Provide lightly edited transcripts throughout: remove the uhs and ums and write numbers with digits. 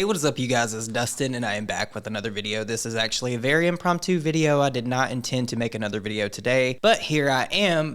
Hey, what is up you guys, it's Dustin and I am back with another video. This is actually a very impromptu video. I did not intend to make another video today, but here I am.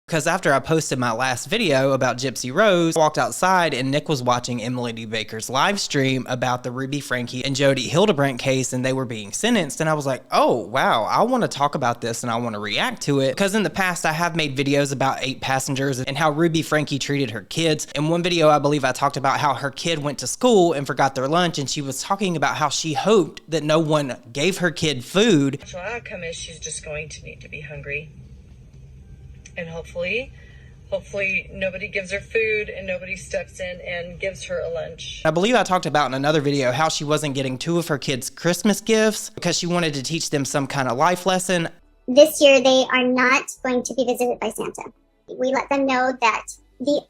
Because after I posted my last video about Gypsy Rose, I walked outside and Nick was watching Emily D. Baker's live stream about the Ruby Franke and Jodi Hildebrandt case, and they were being sentenced, and I was like, oh wow, I want to talk about this and I want to react to it, because in the past I have made videos about 8 Passengers and how Ruby Franke treated her kids. In one video I believe I talked about how her kid went to school and forgot their lunch, and she was talking about how she hoped that no one gave her kid food. The natural outcome is she's just going to need to be hungry. And hopefully nobody gives her food and nobody steps in and gives her a lunch. I believe I talked about in another video how she wasn't getting 2 of her kids Christmas gifts because she wanted to teach them some kind of life lesson. This year they are not going to be visited by Santa. We let them know that the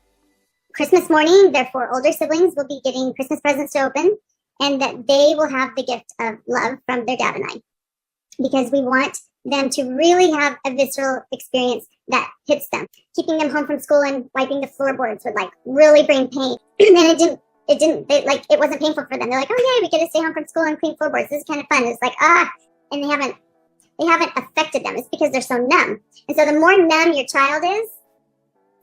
Christmas morning, their 4 older siblings will be getting Christmas presents to open, and that they will have the gift of love from their dad and I. Because we want them to really have a visceral experience that hits them. Keeping them home from school and wiping the floorboards would like really bring pain. And it wasn't painful for them. They're like, oh yeah, we get to stay home from school and clean floorboards. This is kind of fun. It's like, and they haven't affected them. It's because they're so numb. And so the more numb your child is,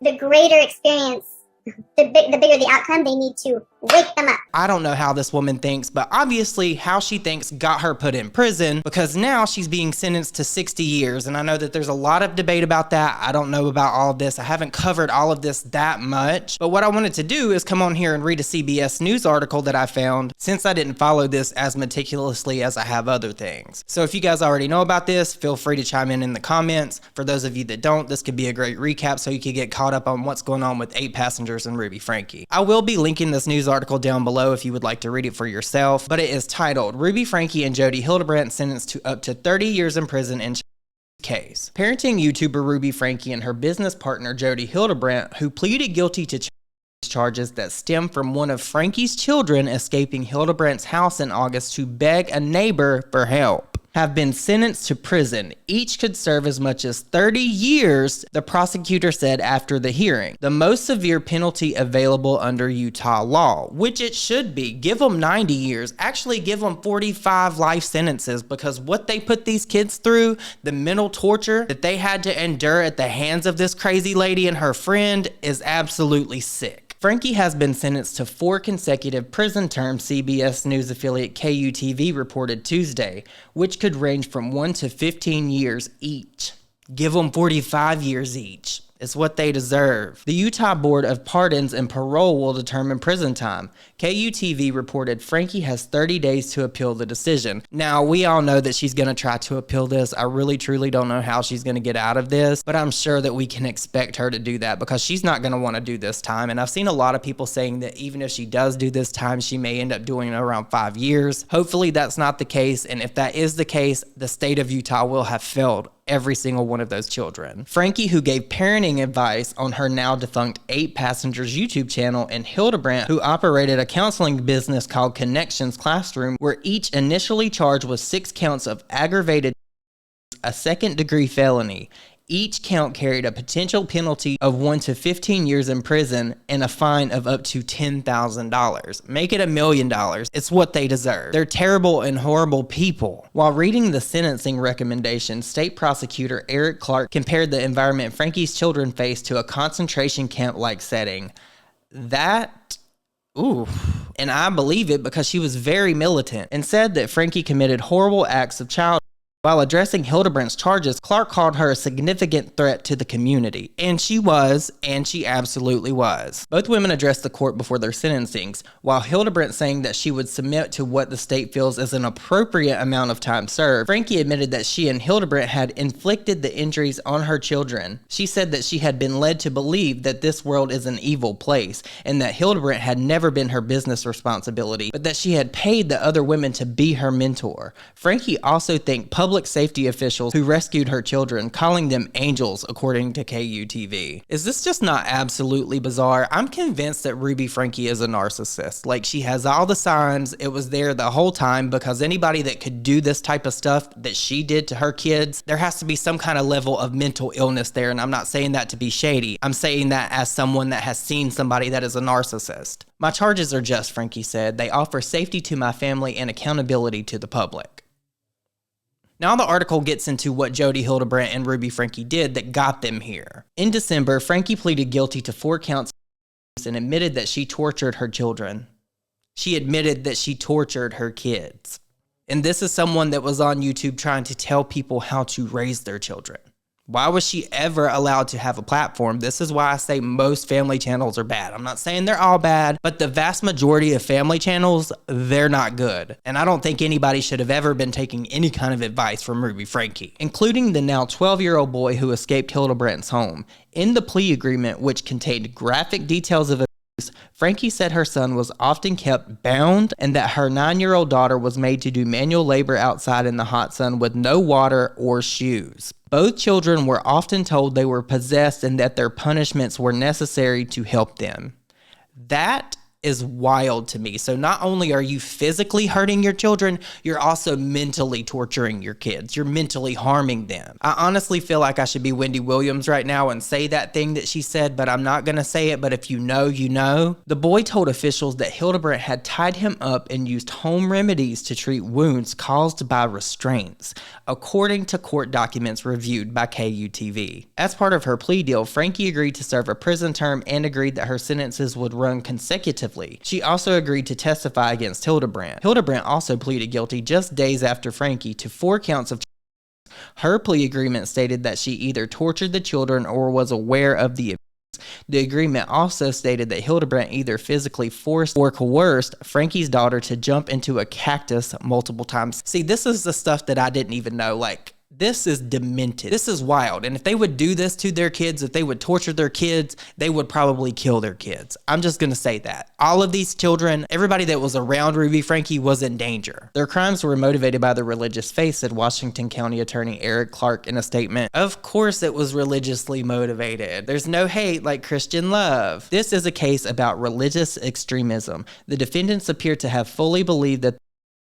the greater experience, the bigger the outcome. They need to wake them up. I don't know how this woman thinks, but obviously how she thinks got her put in prison, because now she's being sentenced to 60 years. And I know that there's a lot of debate about that. I don't know about all of this. I haven't covered all of this that much. But what I wanted to do is come on here and read a CBS News article that I found, since I didn't follow this as meticulously as I have other things. So if you guys already know about this, feel free to chime in the comments. For those of you that don't, this could be a great recap so you could get caught up on what's going on with 8 Passengers and Ruby Franke. I will be linking this news article down below if you would like to read it for yourself, but it is titled, Ruby Franke and Jodi Hildebrandt sentenced to up to 30 years in prison in case. Parenting YouTuber Ruby Franke and her business partner Jodi Hildebrandt, who pleaded guilty to charges that stem from one of Franke's children escaping Hildebrandt's house in August to beg a neighbor for help, have been sentenced to prison. Each could serve as much as 30 years, the prosecutor said after the hearing. The most severe penalty available under Utah law, which it should be. Give them 90 years. Actually, give them 45 life sentences, because what they put these kids through, the mental torture that they had to endure at the hands of this crazy lady and her friend, is absolutely sick. Franke has been sentenced to 4 consecutive prison terms, CBS News affiliate KUTV reported Tuesday, which could range from 1 to 15 years each. Give them 45 years each. It's what they deserve. The Utah Board of Pardons and Parole will determine prison time. KUTV reported Franke has 30 days to appeal the decision. Now, we all know that she's going to try to appeal this. I really, truly don't know how she's going to get out of this, but I'm sure that we can expect her to do that, because she's not going to want to do this time. And I've seen a lot of people saying that even if she does do this time, she may end up doing it around 5 years. Hopefully that's not the case. And if that is the case, the state of Utah will have failed every single one of those children. Franke, who gave parenting advice on her now defunct 8 Passengers YouTube channel, and Hildebrandt, who operated a counseling business called Connections Classroom, were each initially charged with 6 counts of aggravated, a second-degree felony. Each count carried a potential penalty of 1 to 15 years in prison and a fine of up to $10,000. Make it $1 million. It's what they deserve. They're terrible and horrible people. While reading the sentencing recommendation, state prosecutor Eric Clark compared the environment Franke's children faced to a concentration camp-like setting. Ooh, and I believe it, because she was very militant, and said that Franke committed horrible acts of child. While addressing Hildebrandt's charges, Clark called her a significant threat to the community. And she was, and she absolutely was. Both women addressed the court before their sentencings, while Hildebrandt saying that she would submit to what the state feels is an appropriate amount of time served. Franke admitted that she and Hildebrandt had inflicted the injuries on her children. She said that she had been led to believe that this world is an evil place, and that Hildebrandt had never been her business responsibility, but that she had paid the other women to be her mentor. Franke also thanked public public safety officials who rescued her children, calling them angels, according to KUTV. Is this just not absolutely bizarre? I'm convinced that Ruby Franke is a narcissist. Like, she has all the signs. It was there the whole time, because anybody that could do this type of stuff that she did to her kids, there has to be some kind of level of mental illness there. And I'm not saying that to be shady. I'm saying that as someone that has seen somebody that is a narcissist. My charges are just, Franke said. They offer safety to my family and accountability to the public. Now the article gets into what Jodi Hildebrandt and Ruby Franke did that got them here. In December, Franke pleaded guilty to 4 counts and admitted that she tortured her children. She admitted that she tortured her kids. And this is someone that was on YouTube trying to tell people how to raise their children. Why was she ever allowed to have a platform? This is why I say most family channels are bad. I'm not saying they're all bad, but the vast majority of family channels, they're not good. And I don't think anybody should have ever been taking any kind of advice from Ruby Franke, including the now 12-year-old boy who escaped Hildebrandt's home. In the plea agreement, which contained graphic details of Franke said her son was often kept bound and that her 9-year-old daughter was made to do manual labor outside in the hot sun with no water or shoes. Both children were often told they were possessed and that their punishments were necessary to help them. That is wild to me. So not only are you physically hurting your children, you're also mentally torturing your kids. You're mentally harming them. I honestly feel like I should be Wendy Williams right now and say that thing that she said, but I'm not going to say it. But if you know, you know. The boy told officials that Hildebrandt had tied him up and used home remedies to treat wounds caused by restraints, according to court documents reviewed by KUTV. As part of her plea deal, Franke agreed to serve a prison term and agreed that her sentences would run consecutively. She also agreed to testify against Hildebrandt. Hildebrandt also pleaded guilty just days after Franke to 4 counts of. Her plea agreement stated that she either tortured the children or was aware of the abuse. The agreement also stated that Hildebrandt either physically forced or coerced Franke's daughter to jump into a cactus multiple times. See, this is the stuff that I didn't even know. Like, this is demented. This is wild. And if they would do this to their kids, if they would torture their kids, they would probably kill their kids. I'm just going to say that. All of these children, everybody that was around Ruby Franke was in danger. Their crimes were motivated by their religious faith, said Washington County Attorney Eric Clark in a statement. Of course it was religiously motivated. There's no hate like Christian love. This is a case about religious extremism. The defendants appear to have fully believed that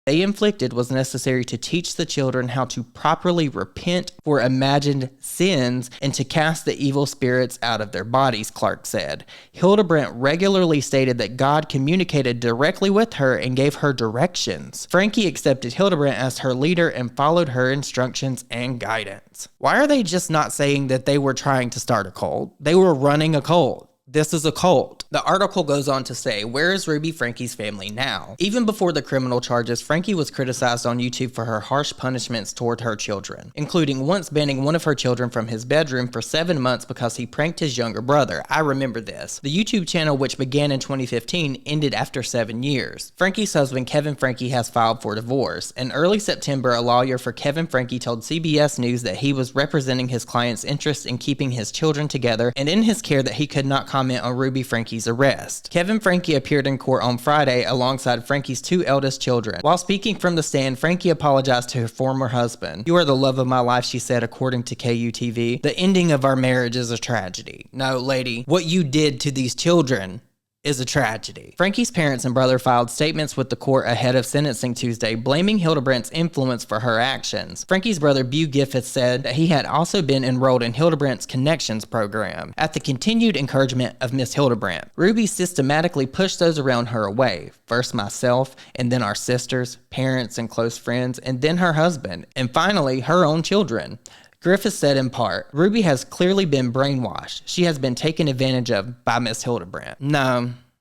they inflicted was necessary to teach the children how to properly repent for imagined sins and to cast the evil spirits out of their bodies, Clark said. Hildebrandt regularly stated that God communicated directly with her and gave her directions. Franke accepted Hildebrandt as her leader and followed her instructions and guidance. Why are they just not saying that they were trying to start a cult? They were running a cult. This is a cult. The article goes on to say, where is Ruby Franke's family now? Even before the criminal charges, Franke was criticized on YouTube for her harsh punishments toward her children, including once banning one of her children from his bedroom for 7 months because he pranked his younger brother. I remember this. The YouTube channel, which began in 2015, ended after 7 years. Franke's husband, Kevin Franke, has filed for divorce. In early September, a lawyer for Kevin Franke told CBS News that he was representing his client's interest in keeping his children together and in his care that he could not comment on Ruby Franke's arrest. Kevin Franke appeared in court on Friday alongside Franke's 2 eldest children. While speaking from the stand, Franke apologized to her former husband. "You are the love of my life," she said, according to KUTV. "The ending of our marriage is a tragedy." No, lady, what you did to these children is a tragedy. Franke's parents and brother filed statements with the court ahead of sentencing Tuesday, blaming Hildebrandt's influence for her actions. Franke's brother, Bew Giffith, said that he had also been enrolled in Hildebrandt's Connections program. At the continued encouragement of Miss Hildebrandt, Ruby systematically pushed those around her away. First myself, and then our sisters, parents, and close friends, and then her husband, and finally her own children. Griffith said in part, "Ruby has clearly been brainwashed. She has been taken advantage of by Miss Hildebrandt."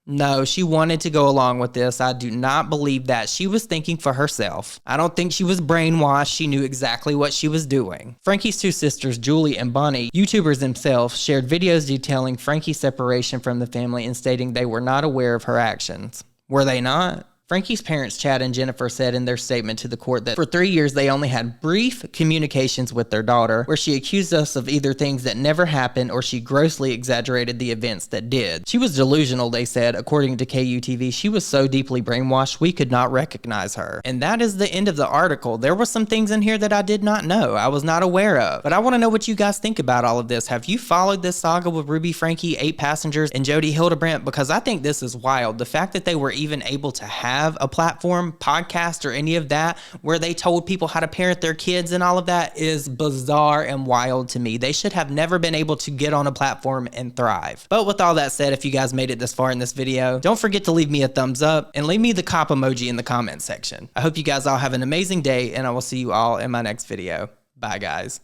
No, she wanted to go along with this. I do not believe that. She was thinking for herself. I don't think she was brainwashed. She knew exactly what she was doing. Franke's 2 sisters, Julie and Bonnie, YouTubers themselves, shared videos detailing Franke's separation from the family and stating they were not aware of her actions. Were they not? Franke's parents, Chad and Jennifer, said in their statement to the court that for 3 years they only had brief communications with their daughter, where she accused us of either things that never happened or she grossly exaggerated the events that did. She was delusional, they said. According to KUTV, she was so deeply brainwashed we could not recognize her. And that is the end of the article. There were some things in here that I did not know, I was not aware of. But I want to know what you guys think about all of this. Have you followed this saga with Ruby Franke, 8 passengers, and Jody Hildebrandt? Because I think this is wild. The fact that they were even able to have a platform, podcast, or any of that where they told people how to parent their kids and all of that is bizarre and wild to me. They should have never been able to get on a platform and thrive. But with all that said, if you guys made it this far in this video, don't forget to leave me a thumbs up and leave me the cop emoji in the comment section. I hope you guys all have an amazing day, and I will see you all in my next video. Bye, guys.